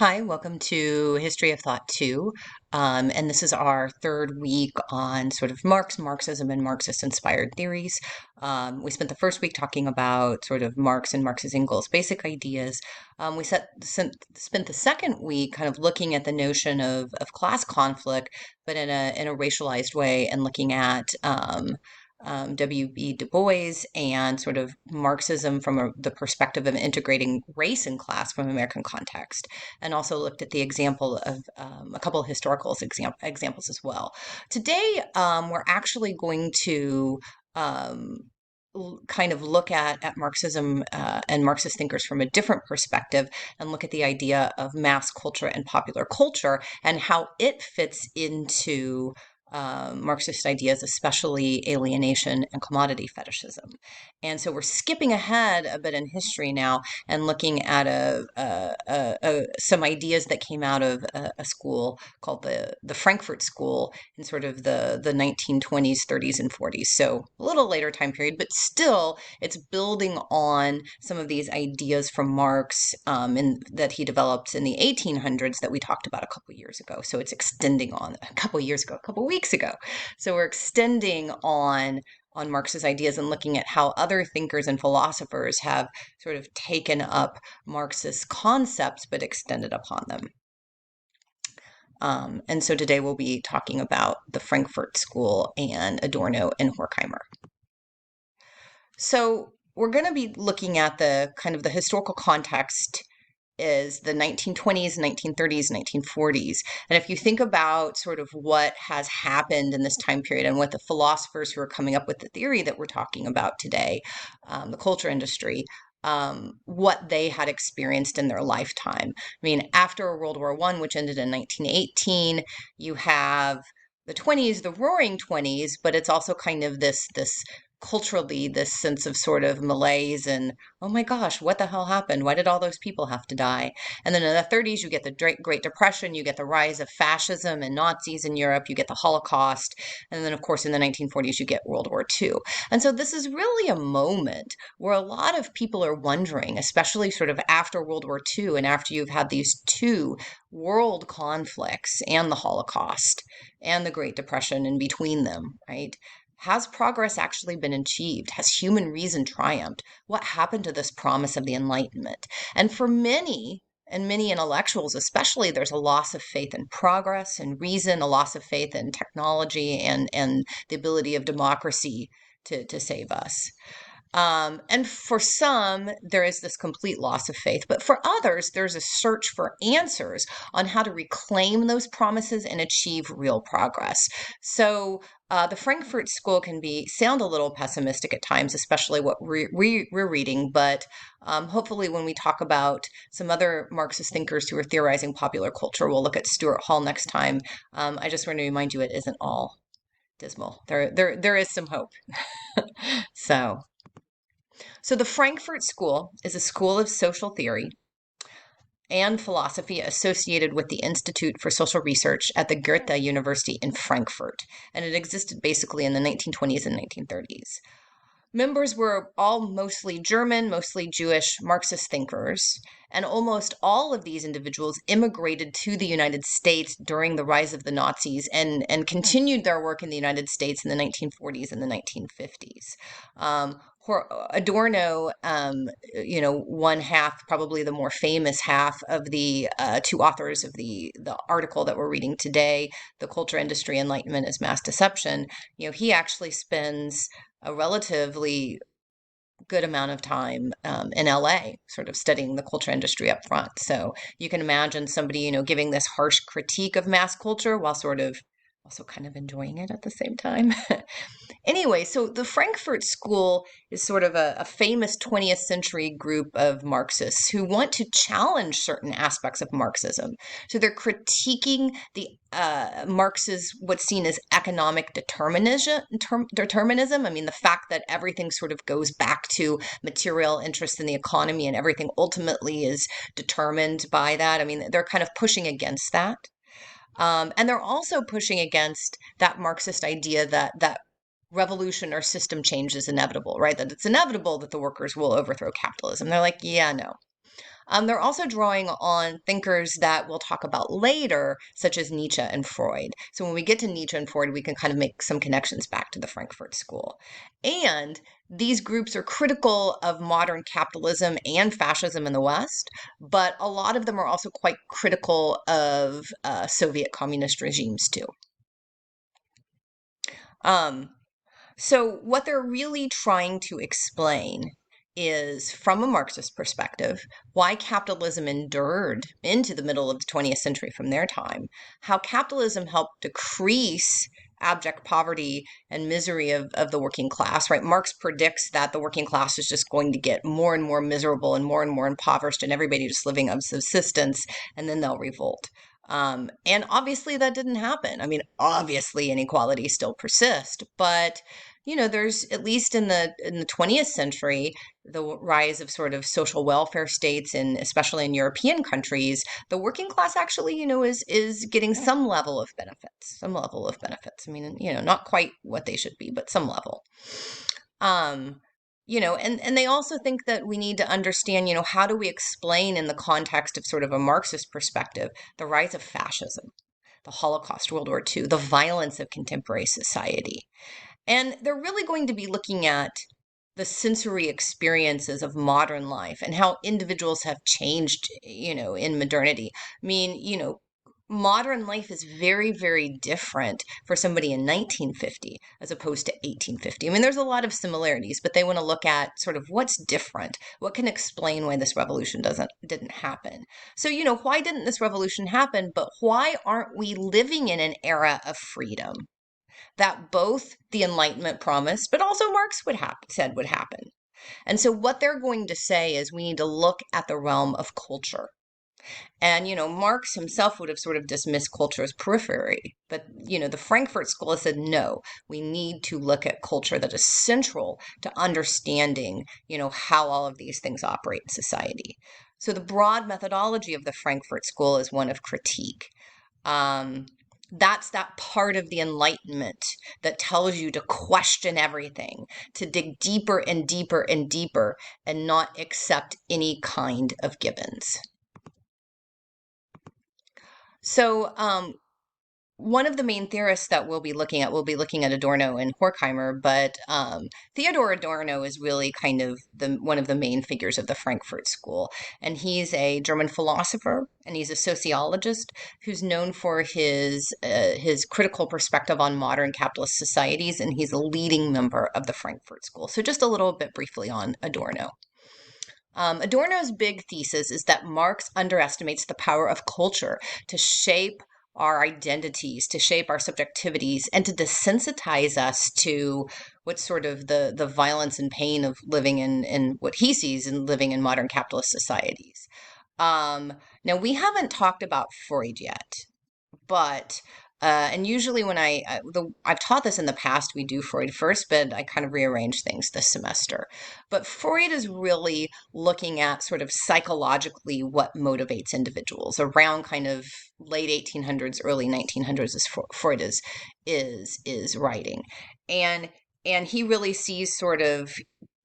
Hi, welcome to History of Thought 2. And this is our third week on sort of Marxism, and Marxist-inspired theories. We spent the first week talking about sort of Marx and Marx's Engels' basic ideas. We spent the second week kind of looking at the notion of class conflict, but in a racialized way, and looking at W.B. Du Bois and sort of Marxism from the perspective of integrating race and class from American context, and also looked at the example of a couple of historical examples as well. Today, we're actually going to um, kind of look at Marxism and Marxist thinkers from a different perspective, and look at the idea of mass culture and popular culture and how it fits into Marxist ideas, especially alienation and commodity fetishism. And so we're skipping ahead a bit in history now and looking at some ideas that came out of a school called the Frankfurt School in sort of the 1920s, 30s, and 40s. So a little later time period, but still it's building on some of these ideas from Marx that he developed in the 1800s that we talked about a couple years ago. So it's extending on a couple years ago, a couple weeks ago. So we're extending on Marx's ideas and looking at how other thinkers and philosophers have sort of taken up Marxist concepts but extended upon them. And so today we'll be talking about the Frankfurt School and Adorno and Horkheimer. So we're going to be looking at the kind of the historical context is the 1920s, 1930s, 1940s. And if you think about sort of what has happened in this time period and what the philosophers who are coming up with the theory that we're talking about today, the culture industry, what they had experienced in their lifetime. I mean, after World War I, which ended in 1918, you have the 20s, the Roaring 20s, but it's also kind of this culturally this sense of sort of malaise and, oh my gosh, what the hell happened? Why did all those people have to die? And then in the 30s, you get the Great Depression, you get the rise of fascism and Nazis in Europe, you get the Holocaust, and then of course in the 1940s, you get World War II. And so this is really a moment where a lot of people are wondering, especially sort of after World War II and after you've had these two world conflicts and the Holocaust and the Great Depression in between them, right? Has progress actually been achieved? Has human reason triumphed? What happened to this promise of the Enlightenment? And for many, and many intellectuals especially, there's a loss of faith in progress and reason, a loss of faith in technology and the ability of democracy to save us. And for some, there is this complete loss of faith. But for others, there's a search for answers on how to reclaim those promises and achieve real progress. So the Frankfurt School can sound a little pessimistic at times, especially what we're reading. But hopefully, when we talk about some other Marxist thinkers who are theorizing popular culture, we'll look at Stuart Hall next time. I just want to remind you, it isn't all dismal. There is some hope. So. So the Frankfurt School is a school of social theory and philosophy associated with the Institute for Social Research at the Goethe University in Frankfurt, and it existed basically in the 1920s and 1930s. Members were all mostly German, mostly Jewish Marxist thinkers, and almost all of these individuals immigrated to the United States during the rise of the Nazis and continued their work in the United States in the 1940s and the 1950s. Adorno, one half, probably the more famous half of the two authors of the article that we're reading today, The Culture Industry, Enlightenment as Mass Deception, he actually spends a relatively good amount of time in LA, sort of studying the culture industry up front. So you can imagine somebody, giving this harsh critique of mass culture while sort of also kind of enjoying it at the same time. Anyway, so the Frankfurt School is sort of a famous 20th century group of Marxists who want to challenge certain aspects of Marxism. So they're critiquing the Marx's what's seen as economic determinism. I mean, the fact that everything sort of goes back to material interest in the economy and everything ultimately is determined by that. I mean, they're kind of pushing against that. And they're also pushing against that Marxist idea that revolution or system change is inevitable, right? That it's inevitable that the workers will overthrow capitalism. They're like, yeah, no. They're also drawing on thinkers that we'll talk about later, such as Nietzsche and Freud. So when we get to Nietzsche and Freud, we can kind of make some connections back to the Frankfurt School. And these groups are critical of modern capitalism and fascism in the West, but a lot of them are also quite critical of Soviet communist regimes too. Um, so what they're really trying to explain is, from a Marxist perspective, why capitalism endured into the middle of the 20th century from their time, how capitalism helped decrease abject poverty and misery of the working class, right? Marx predicts that the working class is just going to get more and more miserable and more impoverished, and everybody just living on subsistence, and then they'll revolt. And obviously that didn't happen. I mean, obviously inequality still persists, but there's, at least in the 20th century, the rise of sort of social welfare states, and especially in European countries, the working class actually, is getting some level of benefits, some level of benefits. I mean, not quite what they should be, but some level. And they also think that we need to understand, how do we explain, in the context of sort of a Marxist perspective, the rise of fascism, the Holocaust, World War II, the violence of contemporary society. And they're really going to be looking at the sensory experiences of modern life and how individuals have changed, in modernity. I mean, modern life is very, very different for somebody in 1950 as opposed to 1850. I mean, there's a lot of similarities, but they want to look at sort of what's different, what can explain why this revolution didn't happen. So, why didn't this revolution happen, but why aren't we living in an era of freedom that both the Enlightenment promised, but also Marx said would happen? And so what they're going to say is we need to look at the realm of culture. And, Marx himself would have sort of dismissed culture as periphery. But, the Frankfurt School has said, no, we need to look at culture that is central to understanding, how all of these things operate in society. So the broad methodology of the Frankfurt School is one of critique. That's that part of the Enlightenment that tells you to question everything, to dig deeper and deeper and deeper, and not accept any kind of givens. So, one of the main theorists that we'll be looking at Adorno and Horkheimer, but Theodor Adorno is really kind of one of the main figures of the Frankfurt School. And he's a German philosopher, and he's a sociologist who's known for his critical perspective on modern capitalist societies, and he's a leading member of the Frankfurt School. So just a little bit briefly on Adorno. Adorno's big thesis is that Marx underestimates the power of culture to shape our identities, to shape our subjectivities, and to desensitize us to what's sort of the violence and pain of living in what he sees in living in modern capitalist societies. Now, we haven't talked about Freud yet, but and usually when I've taught this in the past, we do Freud first, but I kind of rearrange things this semester. But Freud is really looking at sort of psychologically what motivates individuals around kind of late 1800s, early 1900s, as Freud is writing, and he really sees sort of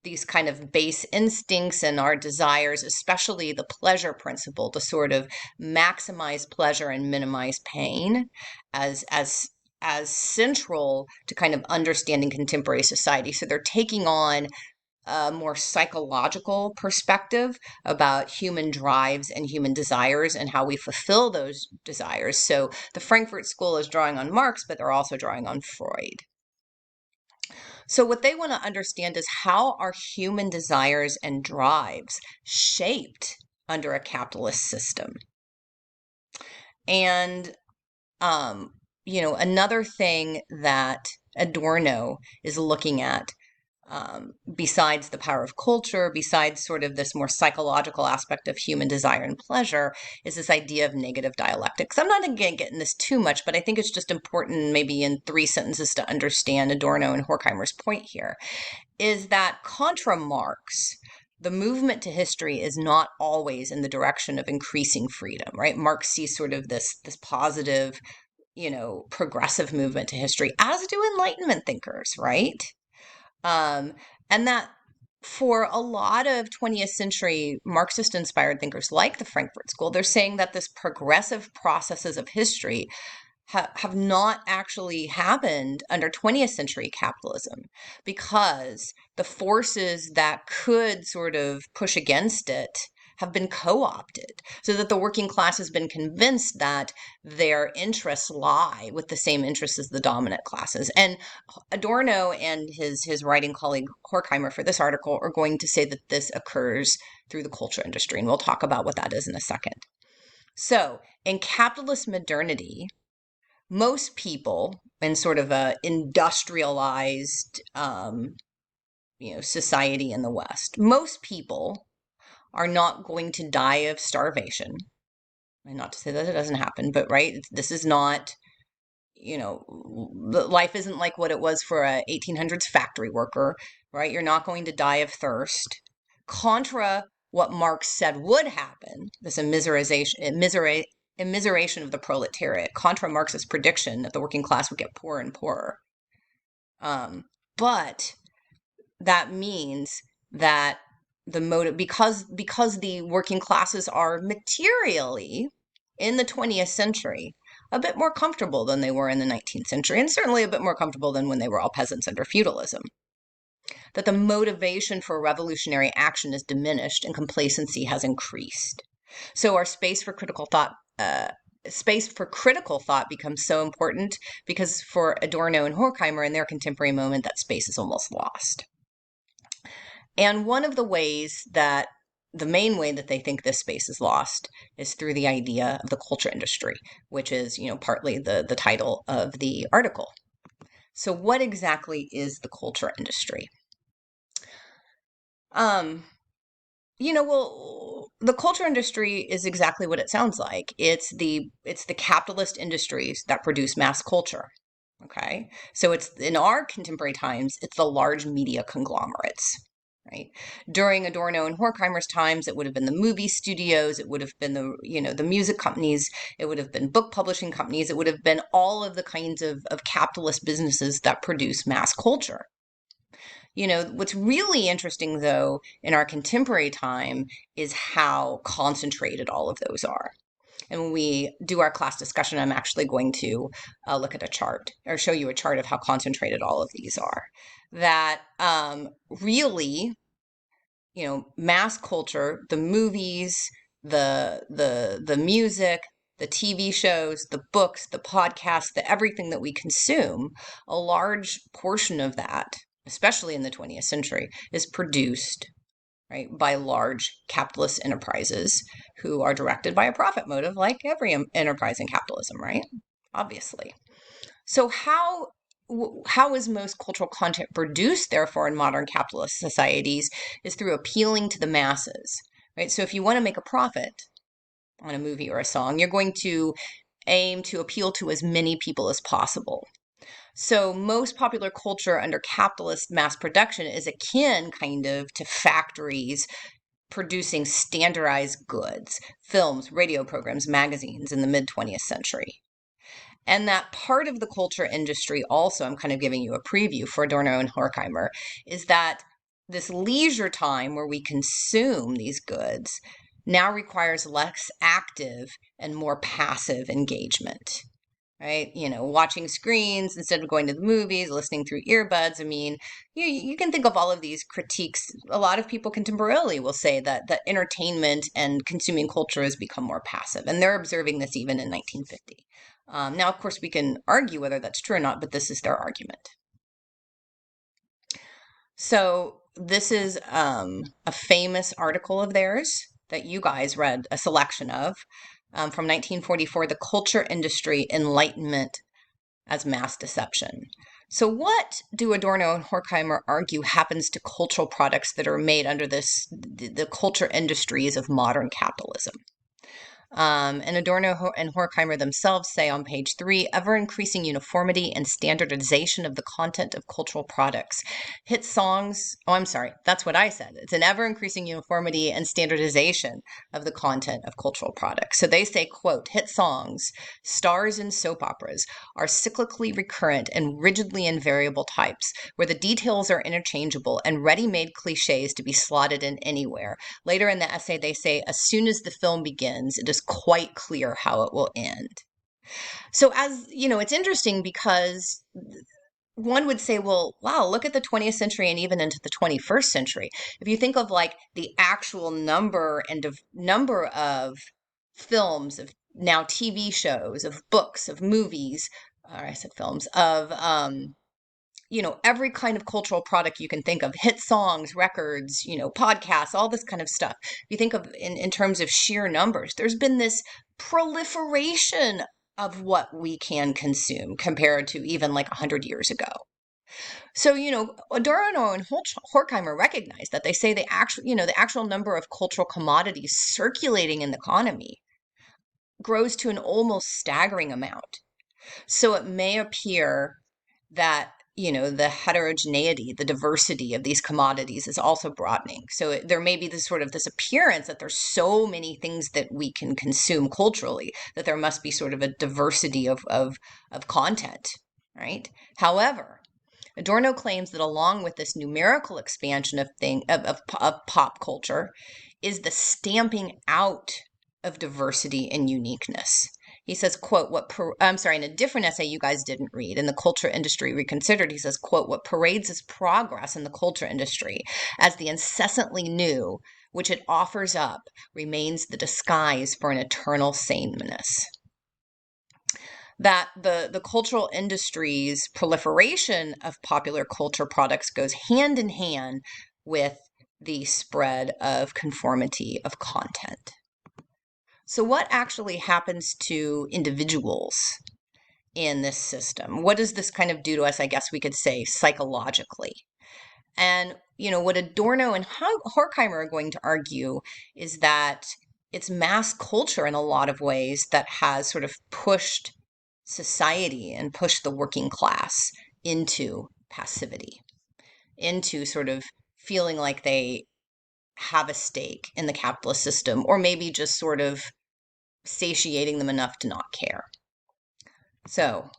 these kind of base instincts and our desires, especially the pleasure principle, to sort of maximize pleasure and minimize pain, as central to kind of understanding contemporary society. So they're taking on a more psychological perspective about human drives and human desires and how we fulfill those desires. So the Frankfurt School is drawing on Marx, but they're also drawing on Freud. So what they want to understand is, how are human desires and drives shaped under a capitalist system? And, another thing that Adorno is looking at, besides the power of culture, besides sort of this more psychological aspect of human desire and pleasure, is this idea of negative dialectics. I'm not going to get in this too much, but I think it's just important, maybe in 3 sentences, to understand Adorno and Horkheimer's point here, is that contra Marx, the movement to history is not always in the direction of increasing freedom, right? Marx sees sort of this positive, progressive movement to history, as do Enlightenment thinkers, right? And that for a lot of 20th century Marxist inspired thinkers like the Frankfurt School, they're saying that this progressive processes of history have not actually happened under 20th century capitalism, because the forces that could sort of push against it have been co-opted, so that the working class has been convinced that their interests lie with the same interests as the dominant classes. And Adorno and his writing colleague Horkheimer for this article are going to say that this occurs through the culture industry, and we'll talk about what that is in a second. So in capitalist modernity, most people in sort of a industrialized society in the West, most people are not going to die of starvation. And not to say that it doesn't happen, but right, this is not, life isn't like what it was for a 1800s factory worker, right? You're not going to die of thirst. Contra what Marx said would happen, this immiseration of the proletariat, contra Marx's prediction that the working class would get poorer and poorer. But that means that the motive, because the working classes are materially in the 20th century a bit more comfortable than they were in the 19th century, and certainly a bit more comfortable than when they were all peasants under feudalism, that the motivation for revolutionary action is diminished and complacency has increased. So our space for critical thought becomes so important, because for Adorno and Horkheimer in their contemporary moment, that space is almost lost. And one of the main way that they think this space is lost is through the idea of the culture industry, which is, partly the title of the article. So what exactly is the culture industry? Well, the culture industry is exactly what it sounds like. It's the capitalist industries that produce mass culture. Okay. So it's, in our contemporary times, it's the large media conglomerates, right? During Adorno and Horkheimer's times, it would have been the movie studios, it would have been the music companies, it would have been book publishing companies, it would have been all of the kinds of capitalist businesses that produce mass culture. What's really interesting, though, in our contemporary time is how concentrated all of those are. And when we do our class discussion, I'm actually going to look at a chart, or show you a chart of how concentrated all of these are. That really, mass culture, the movies, the music, the TV shows, the books, the podcasts, the everything that we consume, a large portion of that, especially in the 20th century, is produced, right, by large capitalist enterprises who are directed by a profit motive, like every enterprise in capitalism, right? Obviously. So how is most cultural content produced, therefore, in modern capitalist societies is through appealing to the masses, right? So if you want to make a profit on a movie or a song, you're going to aim to appeal to as many people as possible. So most popular culture under capitalist mass production is akin kind of to factories producing standardized goods, films, radio programs, magazines in the mid-20th century. And that part of the culture industry also, I'm kind of giving you a preview for Adorno and Horkheimer, is that this leisure time where we consume these goods now requires less active and more passive engagement. Right? Watching screens instead of going to the movies, listening through earbuds. I mean, you can think of all of these critiques. A lot of people contemporarily will say that entertainment and consuming culture has become more passive. And they're observing this even in 1950. Now, of course, we can argue whether that's true or not, but this is their argument. So this is a famous article of theirs that you guys read a selection of. From 1944, The Culture Industry, Enlightenment as Mass Deception. So what do Adorno and Horkheimer argue happens to cultural products that are made under the culture industries of modern capitalism? And Adorno and Horkheimer themselves say on page 3, ever-increasing uniformity and standardization of the content of cultural products. Hit songs, oh, I'm sorry, that's what I said. It's an ever-increasing uniformity and standardization of the content of cultural products. So they say, quote, hit songs, stars in soap operas are cyclically recurrent and rigidly invariable types, where the details are interchangeable and ready-made cliches to be slotted in anywhere. Later in the essay, they say, as soon as the film begins, it is quite clear how it will end. So, as you know, it's interesting because one would say, well, wow, look at the 20th century and even into the 21st century. If you think of like the actual number of films, of now TV shows, of books, of movies, or I said films, of every kind of cultural product you can think of, hit songs, records, podcasts, all this kind of stuff. If you think of in terms of sheer numbers, there's been this proliferation of what we can consume compared to even like 100 years ago. So, Adorno and Horkheimer recognize that. They say the actual number of cultural commodities circulating in the economy grows to an almost staggering amount. So it may appear that the heterogeneity, the diversity of these commodities is also broadening. So there may be this appearance that there's so many things that we can consume culturally that there must be sort of a diversity of content, right? However, Adorno claims that along with this numerical expansion of pop culture is the stamping out of diversity and uniqueness. He says, quote, in a different essay you guys didn't read, in the Culture Industry Reconsidered, he says, quote, what parades as progress in the culture industry as the incessantly new, which it offers up, remains the disguise for an eternal sameness. That the cultural industry's proliferation of popular culture products goes hand in hand with the spread of conformity of content. So what actually happens to individuals in this system? What does this kind of do to us, I guess we could say, psychologically? And, what Adorno and Horkheimer are going to argue is that it's mass culture in a lot of ways that has sort of pushed society and pushed the working class into passivity, into sort of feeling like they have a stake in the capitalist system, or maybe just sort of satiating them enough to not care. So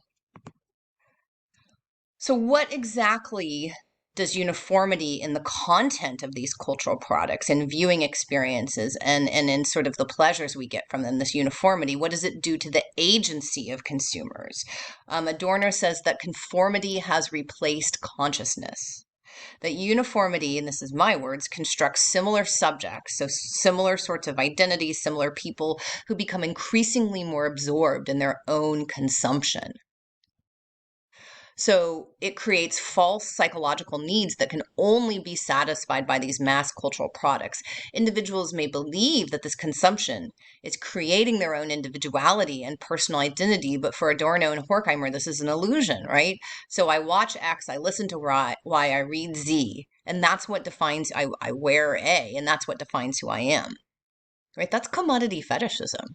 what exactly does uniformity in the content of these cultural products and viewing experiences and in sort of the pleasures we get from them, this uniformity, what does it do to the agency of consumers? Adorno says that conformity has replaced consciousness. That uniformity, and this is my words, constructs similar subjects, so similar sorts of identities, similar people who become increasingly more absorbed in their own consumption. So it creates false psychological needs that can only be satisfied by these mass cultural products. Individuals may believe that this consumption is creating their own individuality and personal identity, but for Adorno and Horkheimer, this is an illusion, right? So I watch X, I listen to Y, I read Z, and that's what defines, I wear A, and that's what defines who I am, right? That's commodity fetishism.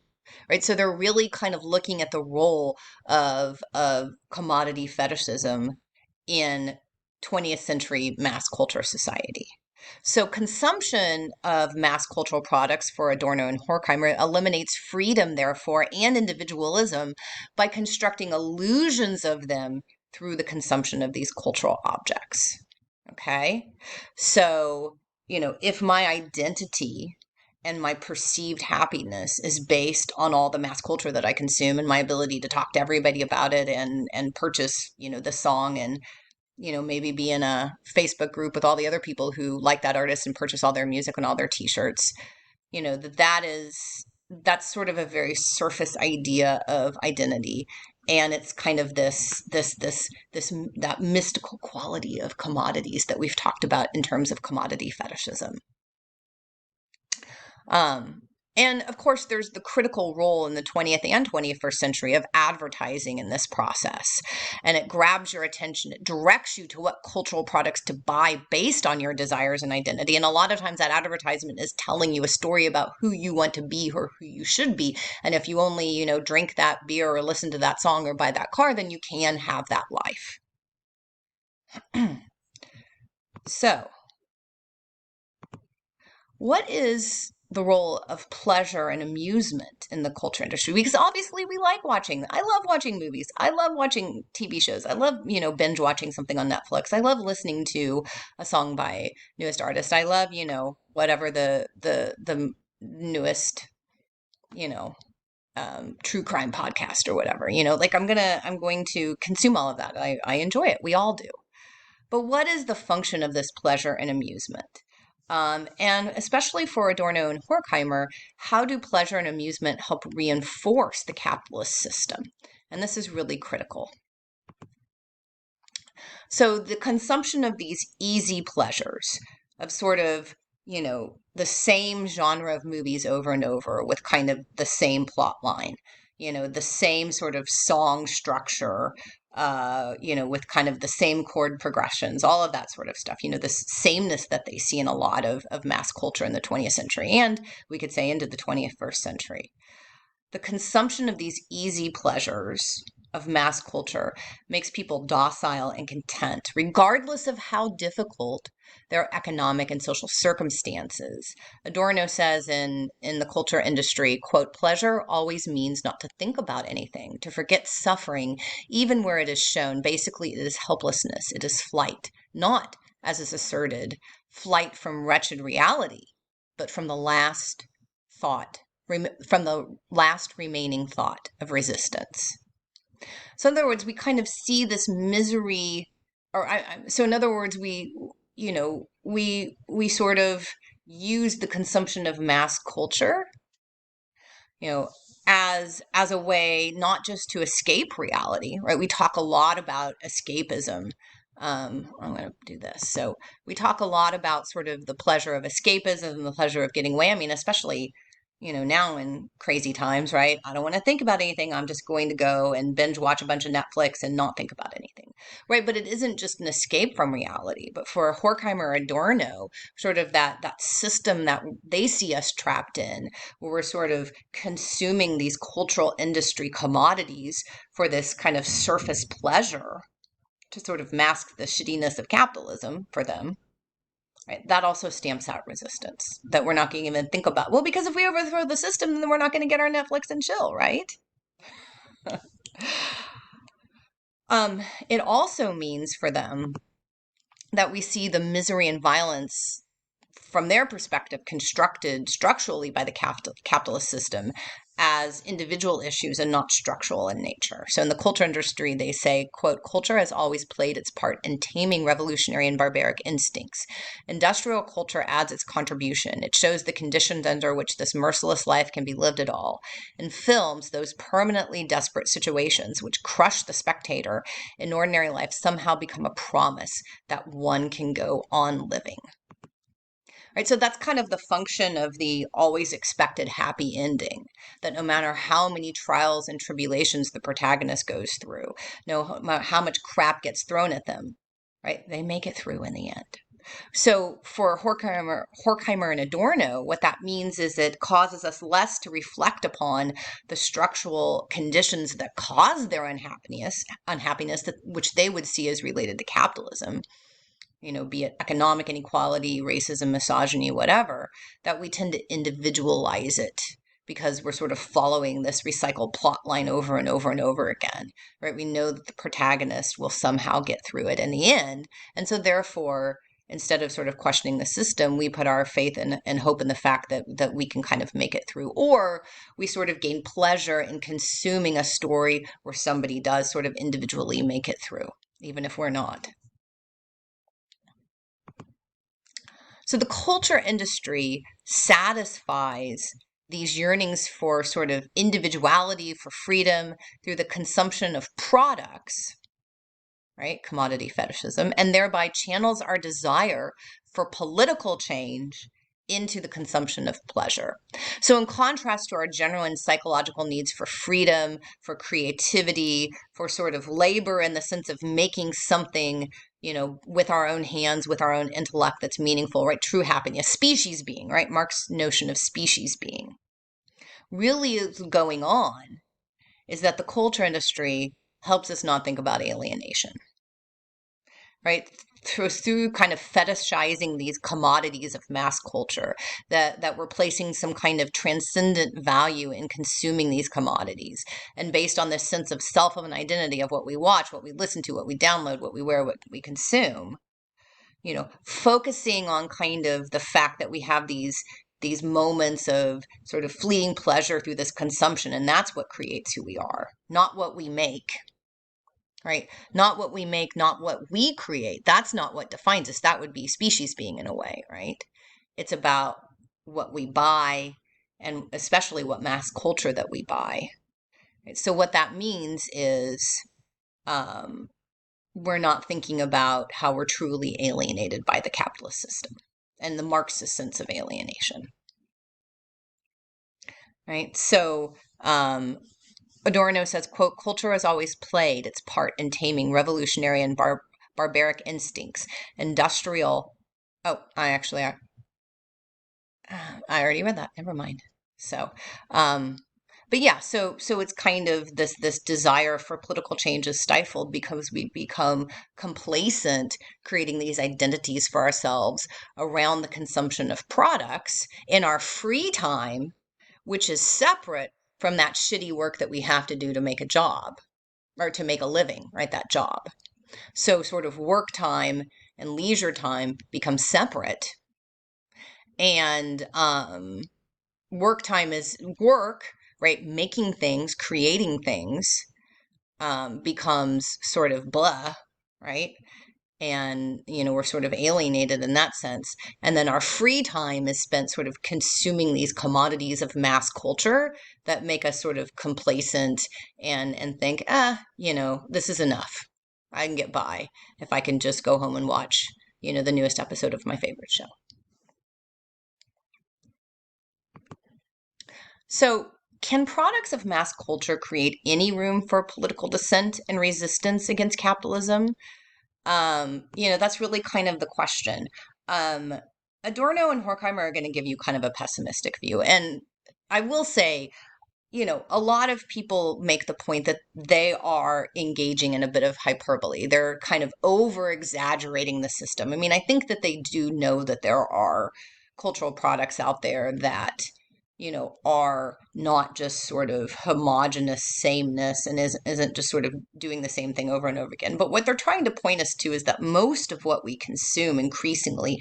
Right, so they're really kind of looking at the role of commodity fetishism in 20th century mass culture society. So consumption of mass cultural products for Adorno and Horkheimer eliminates freedom, therefore, and individualism by constructing illusions of them through the consumption of these cultural objects. Okay, so if my identity and my perceived happiness is based on all the mass culture that I consume and my ability to talk to everybody about it and purchase, the song and, maybe be in a Facebook group with all the other people who like that artist and purchase all their music and all their t-shirts, that's sort of a very surface idea of identity. And it's kind of that mystical quality of commodities that we've talked about in terms of commodity fetishism. And of course, there's the critical role in the 20th and 21st century of advertising in this process. And it grabs your attention. It directs you to what cultural products to buy based on your desires and identity. And a lot of times that advertisement is telling you a story about who you want to be or who you should be. And if you only, drink that beer or listen to that song or buy that car, then you can have that life. So, what is the role of pleasure and amusement in the culture industry? Because obviously we like watching. I love watching movies. I love watching TV shows. I love, binge watching something on Netflix. I love listening to a song by newest artist. I love, whatever the newest, you know, true crime podcast or whatever. Like I'm going to consume all of that. I enjoy it. We all do. But what is the function of this pleasure and amusement? And especially for Adorno and Horkheimer, how do pleasure and amusement help reinforce the capitalist system? And this is really critical. So the consumption of these easy pleasures of sort of, the same genre of movies over and over with kind of the same plot line, the same sort of song structure, with kind of the same chord progressions, all of that sort of stuff, the sameness that they see in a lot of mass culture in the 20th century, and we could say into the 21st century. The consumption of these easy pleasures of mass culture makes people docile and content, regardless of how difficult their economic and social circumstances. Adorno says in the culture industry, quote, pleasure always means not to think about anything, to forget suffering, even where it is shown. Basically, it is helplessness, it is flight, not, as is asserted, flight from wretched reality, but from the last remaining thought of resistance. So in other words, we kind of see this misery, so in other words, we sort of use the consumption of mass culture, as a way not just to escape reality, right? We talk a lot about escapism. I'm going to do this. So we talk a lot about sort of the pleasure of escapism and the pleasure of getting away. I mean, especially now in crazy times, right? I don't want to think about anything. I'm just going to go and binge watch a bunch of Netflix and not think about anything, right? But it isn't just an escape from reality. But for Horkheimer, Adorno, sort of that system that they see us trapped in, where we're sort of consuming these cultural industry commodities for this kind of surface pleasure to sort of mask the shittiness of capitalism for them. Right. That also stamps out resistance that we're not going to even think about. Well, because if we overthrow the system, then we're not going to get our Netflix and chill, right? It also means for them that we see the misery and violence from their perspective constructed structurally by the capitalist system as individual issues and not structural in nature. So in the culture industry, they say, quote, culture has always played its part in taming revolutionary and barbaric instincts. Industrial culture adds its contribution. It shows the conditions under which this merciless life can be lived at all. In films, those permanently desperate situations which crush the spectator in ordinary life somehow become a promise that one can go on living. Right, so that's kind of the function of the always expected happy ending, that no matter how many trials and tribulations the protagonist goes through, no matter how much crap gets thrown at them, right, they make it through in the end. So for Horkheimer and Adorno, what that means is it causes us less to reflect upon the structural conditions that cause their unhappiness which they would see as related to capitalism, be it economic inequality, racism, misogyny, whatever, that we tend to individualize it because we're sort of following this recycled plot line over and over and over again, right? We know that the protagonist will somehow get through it in the end. And so therefore, instead of sort of questioning the system, we put our faith and hope in the fact that we can kind of make it through. Or we sort of gain pleasure in consuming a story where somebody does sort of individually make it through, even if we're not. So the culture industry satisfies these yearnings for sort of individuality, for freedom, through the consumption of products, right? Commodity fetishism, and thereby channels our desire for political change into the consumption of pleasure. So in contrast to our genuine psychological needs for freedom, for creativity, for sort of labor in the sense of making something, with our own hands, with our own intellect that's meaningful, right? True happiness, species being, right? Marx's notion of species being. Really is going on is that the culture industry helps us not think about alienation, right? Through kind of fetishizing these commodities of mass culture, that we're placing some kind of transcendent value in consuming these commodities. And based on this sense of self, of an identity of what we watch, what we listen to, what we download, what we wear, what we consume, focusing on kind of the fact that we have these moments of sort of fleeting pleasure through this consumption. And that's what creates who we are, not what we make. Right? Not what we make, not what we create. That's not what defines us. That would be species being in a way, right? It's about what we buy and especially what mass culture that we buy. Right? So what that means is we're not thinking about how we're truly alienated by the capitalist system and the Marxist sense of alienation. Right? So Adorno says, quote, culture has always played its part in taming revolutionary and barbaric instincts, industrial. Oh, I already read that. Never mind. So, but yeah, so it's kind of this desire for political change is stifled because we become complacent, creating these identities for ourselves around the consumption of products in our free time, which is separate from that shitty work that we have to do to make a job or to make a living, right? That job. So sort of work time and leisure time become separate. And work time is work, right? Making things, creating things becomes sort of blah, right? And we're sort of alienated in that sense. And then our free time is spent sort of consuming these commodities of mass culture that make us sort of complacent and think, this is enough. I can get by if I can just go home and watch the newest episode of my favorite show. So can products of mass culture create any room for political dissent and resistance against capitalism? That's really kind of the question. Adorno and Horkheimer are going to give you kind of a pessimistic view. And I will say, a lot of people make the point that they are engaging in a bit of hyperbole. They're kind of over exaggerating the system. I mean, I think that they do know that there are cultural products out there that are not just sort of homogenous sameness and isn't just sort of doing the same thing over and over again. But what they're trying to point us to is that most of what we consume increasingly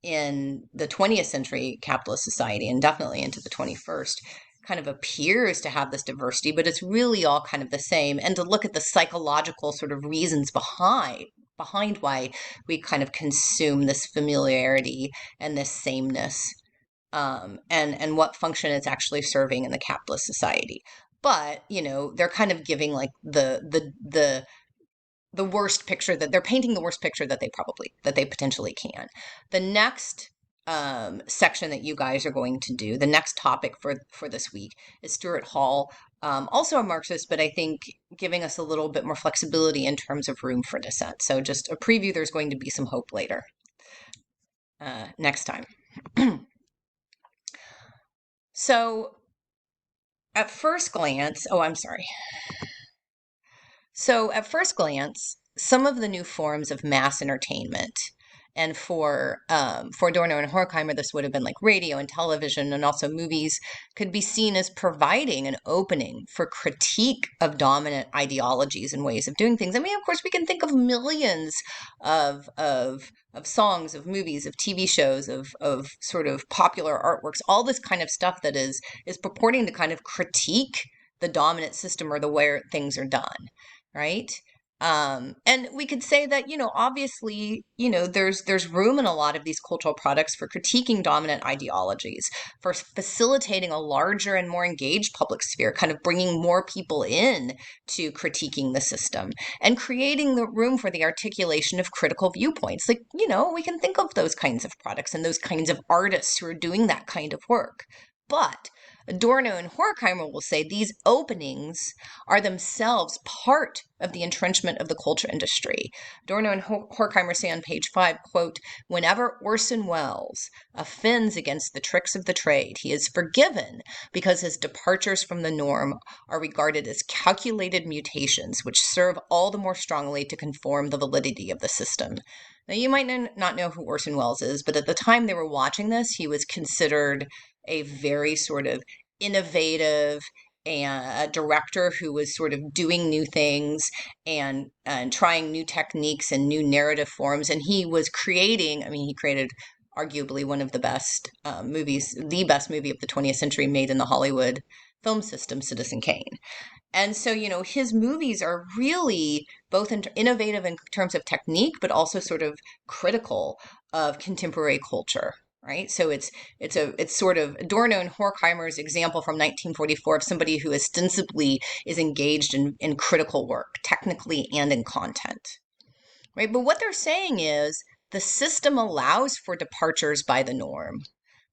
in the 20th century capitalist society and definitely into the 21st kind of appears to have this diversity, but it's really all kind of the same. And to look at the psychological sort of reasons behind why we kind of consume this familiarity and this sameness. And what function it's actually serving in the capitalist society. But, they're kind of giving like the worst picture that they're painting the worst picture that they potentially can. The next section that you guys are going to do, the next topic for this week is Stuart Hall, also a Marxist, but I think giving us a little bit more flexibility in terms of room for dissent. So just a preview, there's going to be some hope later next time. So at first glance, some of the new forms of mass entertainment, and for Adorno and Horkheimer, this would have been like radio and television and also movies, could be seen as providing an opening for critique of dominant ideologies and ways of doing things. I mean, of course, we can think of millions of songs, of movies, of TV shows, of sort of popular artworks, all this kind of stuff that is purporting to kind of critique the dominant system or the way things are done, right? And we could say that, obviously, there's room in a lot of these cultural products for critiquing dominant ideologies, for facilitating a larger and more engaged public sphere, kind of bringing more people in to critiquing the system and creating the room for the articulation of critical viewpoints. Like, we can think of those kinds of products and those kinds of artists who are doing that kind of work. But Adorno and Horkheimer will say these openings are themselves part of the entrenchment of the culture industry. Adorno and Horkheimer say on page 5, quote, "Whenever Orson Welles offends against the tricks of the trade, he is forgiven because his departures from the norm are regarded as calculated mutations which serve all the more strongly to confirm the validity of the system." Now, you might not know who Orson Welles is, but at the time they were watching this, he was considered a very sort of innovative and a director who was sort of doing new things and trying new techniques and new narrative forms. And he was creating, he created arguably one of the best movies, the best movie of the 20th century made in the Hollywood film system, Citizen Kane. And so, his movies are really both innovative in terms of technique, but also sort of critical of contemporary culture. Right. So it's sort of Adorno and Horkheimer's example from 1944 of somebody who ostensibly is engaged in critical work, technically and in content. Right. But what they're saying is the system allows for departures by the norm.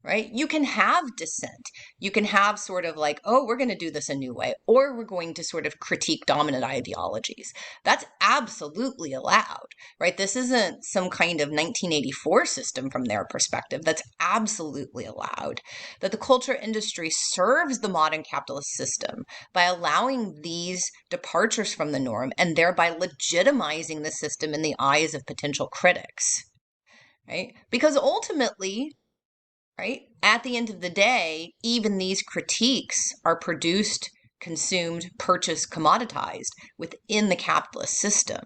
Right? You can have dissent. You can have sort of like, oh, we're going to do this a new way, or we're going to sort of critique dominant ideologies. That's absolutely allowed, right? This isn't some kind of 1984 system from their perspective. That's absolutely allowed. That the culture industry serves the modern capitalist system by allowing these departures from the norm and thereby legitimizing the system in the eyes of potential critics, right? Because ultimately, right, at the end of the day, even these critiques are produced, consumed, purchased, commoditized within the capitalist system.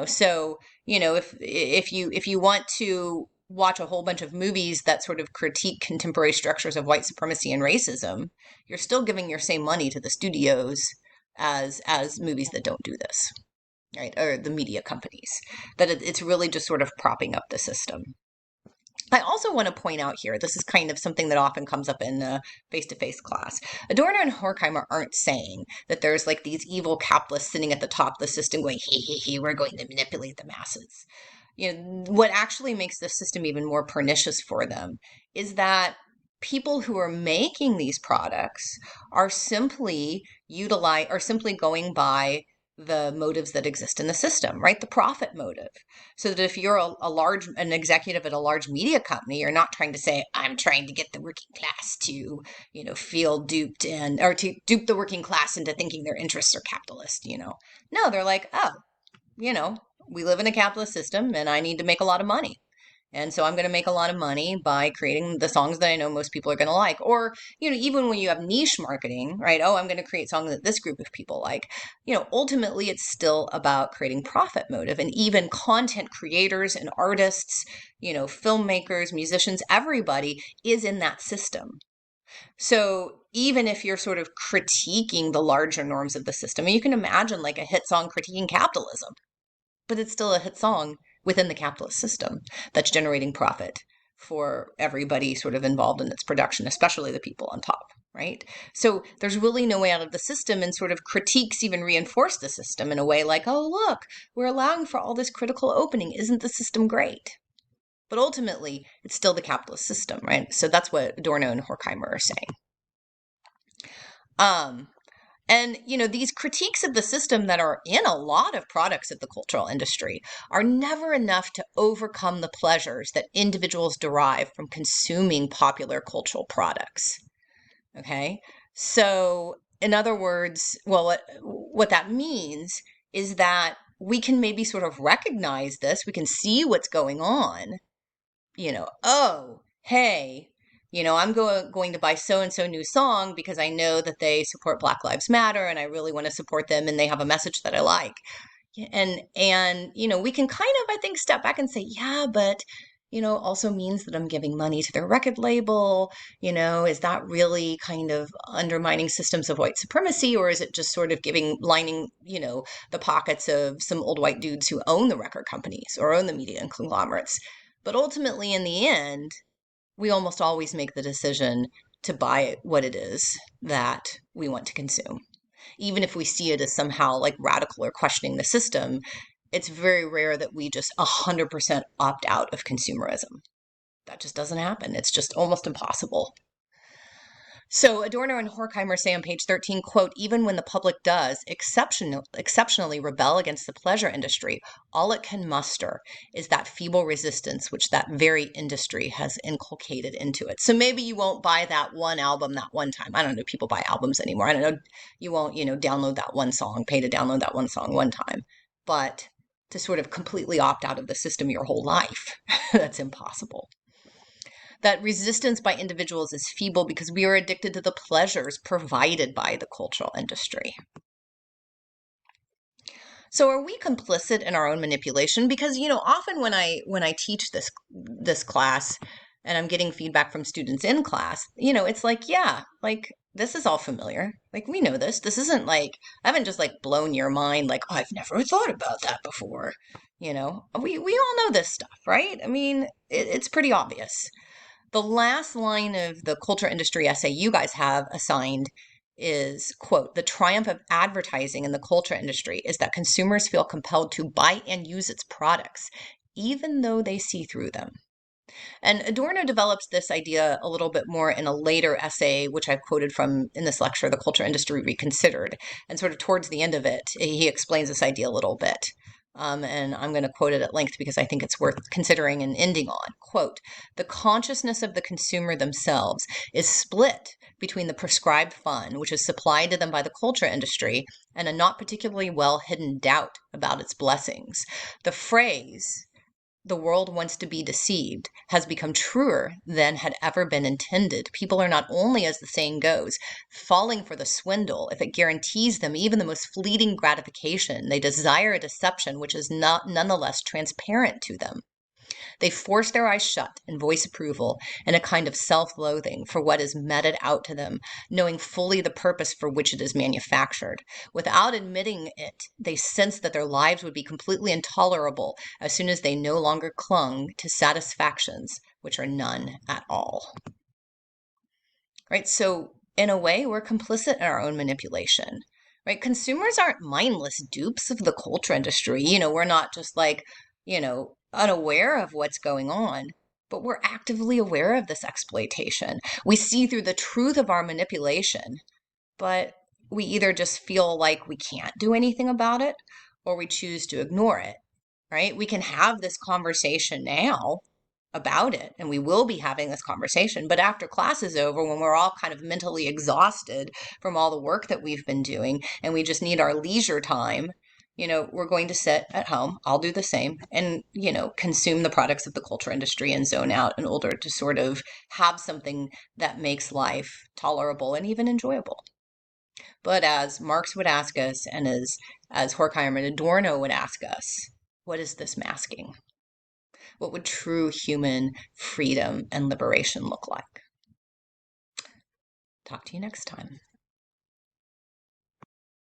So if you want to watch a whole bunch of movies that sort of critique contemporary structures of white supremacy and racism, you're still giving your same money to the studios as movies that don't do this, right, or the media companies. That it's really just sort of propping up the system. I also want to point out here, this is kind of something that often comes up in face-to-face class. Adorno and Horkheimer aren't saying that there's like these evil capitalists sitting at the top of the system going, hey, we're going to manipulate the masses. What actually makes the system even more pernicious for them is that people who are making these products are simply going by the motives that exist in the system, right? The profit motive. So that if you're an executive at a large media company, you're not trying to say, I'm trying to get the working class to, feel duped or to dupe the working class into thinking their interests are capitalist, No, they're like, oh, we live in a capitalist system and I need to make a lot of money. And so I'm going to make a lot of money by creating the songs that I know most people are going to like. Or, even when you have niche marketing, right? Oh, I'm going to create songs that this group of people like. Ultimately, it's still about creating profit motive. And even content creators and artists, filmmakers, musicians, everybody is in that system. So even if you're sort of critiquing the larger norms of the system, and you can imagine like a hit song critiquing capitalism, but it's still a hit song within the capitalist system that's generating profit for everybody sort of involved in its production, especially the people on top, right? So there's really no way out of the system, and sort of critiques even reinforce the system in a way like, oh, look, we're allowing for all this critical opening. Isn't the system great? But ultimately, it's still the capitalist system, right? So that's what Adorno and Horkheimer are saying. And, these critiques of the system that are in a lot of products of the cultural industry are never enough to overcome the pleasures that individuals derive from consuming popular cultural products. Okay? So, in other words, well, what that means is that we can maybe sort of recognize this, we can see what's going on, oh, hey, I'm going to buy so-and-so new song because I know that they support Black Lives Matter and I really want to support them and they have a message that I like. And we can kind of, I think, step back and say, yeah, but, also means that I'm giving money to their record label. Is that really kind of undermining systems of white supremacy, or is it just sort of lining, the pockets of some old white dudes who own the record companies or own the media and conglomerates? But ultimately, in the end, we almost always make the decision to buy what it is that we want to consume. Even if we see it as somehow like radical or questioning the system, it's very rare that we just 100% opt out of consumerism. That just doesn't happen. It's just almost impossible. So Adorno and Horkheimer say on page 13, quote, even when the public does exceptionally rebel against the pleasure industry, all it can muster is that feeble resistance which that very industry has inculcated into it. So maybe you won't buy that one album that one time. I don't know if people buy albums anymore. I don't know. You won't, download that one song, pay to download that one song one time. But to sort of completely opt out of the system your whole life, that's impossible. That resistance by individuals is feeble because we are addicted to the pleasures provided by the cultural industry. So are we complicit in our own manipulation? Because, often when I teach this class and I'm getting feedback from students in class, it's like, yeah, like this is all familiar. Like we know this. This isn't like, I haven't just like blown your mind like, oh, I've never thought about that before. We all know this stuff, right? I mean, it's pretty obvious. The last line of the culture industry essay you guys have assigned is, quote, the triumph of advertising in the culture industry is that consumers feel compelled to buy and use its products, even though they see through them. And Adorno develops this idea a little bit more in a later essay, which I've quoted from in this lecture, The Culture Industry Reconsidered. And sort of towards the end of it, he explains this idea a little bit. And I'm going to quote it at length because I think it's worth considering and ending on. Quote, the consciousness of the consumer themselves is split between the prescribed fun, which is supplied to them by the culture industry, and a not particularly well hidden doubt about its blessings. The phrase, the world wants to be deceived, has become truer than had ever been intended. People are not only, as the saying goes, falling for the swindle if it guarantees them even the most fleeting gratification. They desire a deception which is not nonetheless transparent to them. They force their eyes shut and voice approval in a kind of self-loathing for what is meted out to them, knowing fully the purpose for which it is manufactured. Without admitting it, they sense that their lives would be completely intolerable as soon as they no longer clung to satisfactions which are none at all. Right? So, in a way, we're complicit in our own manipulation. Right? Consumers aren't mindless dupes of the culture industry. We're not just like, unaware of what's going on, but we're actively aware of this exploitation. We see through the truth of our manipulation, but we either just feel like we can't do anything about it or we choose to ignore it, right? We can have this conversation now about it, and we will be having this conversation, but after class is over, when we're all kind of mentally exhausted from all the work that we've been doing and we just need our leisure time, we're going to sit at home. I'll do the same and, consume the products of the culture industry and zone out in order to sort of have something that makes life tolerable and even enjoyable. But as Marx would ask us, and as Horkheimer and Adorno would ask us, what is this masking? What would true human freedom and liberation look like? Talk to you next time.